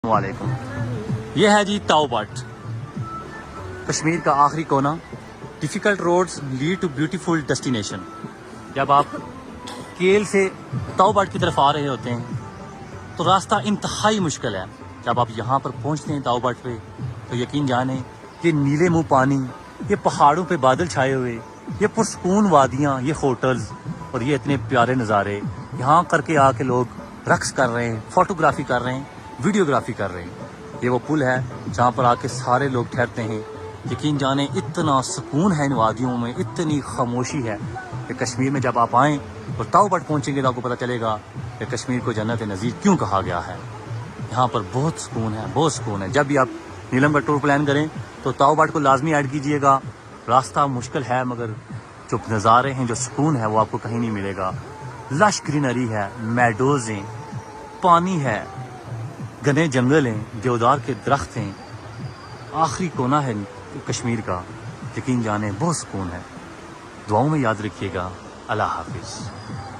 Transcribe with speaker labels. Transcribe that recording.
Speaker 1: वालेकुम। ये है जी ताओ बट, कश्मीर का आखिरी कोना। Difficult roads lead to beautiful destination. जब आप केल से ताओ बट की तरफ आ रहे होते हैं तो रास्ता इंतहाई मुश्किल है। जब आप यहाँ पर पहुँचते हैं ताओ बट पे तो यकीन जाने ये नीले मुँह पानी, ये पहाड़ों पे बादल छाए हुए, ये पुरसकून वादियाँ, ये होटल्स और ये इतने प्यारे नज़ारे, यहाँ करके आके लोग रक्स कर रहे हैं, फोटोग्राफी कर रहे हैं, वीडियोग्राफी कर रहे हैं। ये वो पुल है जहाँ पर आके सारे लोग ठहरते हैं। यकीन जाने इतना सुकून है इन वादियों में, इतनी खामोशी है कि कश्मीर में जब आप आएँ और ताओ बट पहुँचेंगे तो आपको पता चलेगा कि कश्मीर को जन्नत नज़ीर क्यों कहा गया है। यहाँ पर बहुत सुकून है, बहुत सुकून है। जब भी आप नीलम का टूर प्लान करें तो ताओ बट को लाजमी ऐड कीजिएगा। रास्ता मुश्किल है मगर जो नज़ारे हैं, जो सुकून है वो आपको कहीं नहीं मिलेगा। लश ग्रीनरी है, मैडोज हैं, पानी है, घने जंगल हैं, देवदार के दरख्त हैं। आखिरी कोना है कश्मीर का, यकीन जाने बहुत सुकून है। दुआओं में याद रखिएगा। अल्लाह हाफिज़।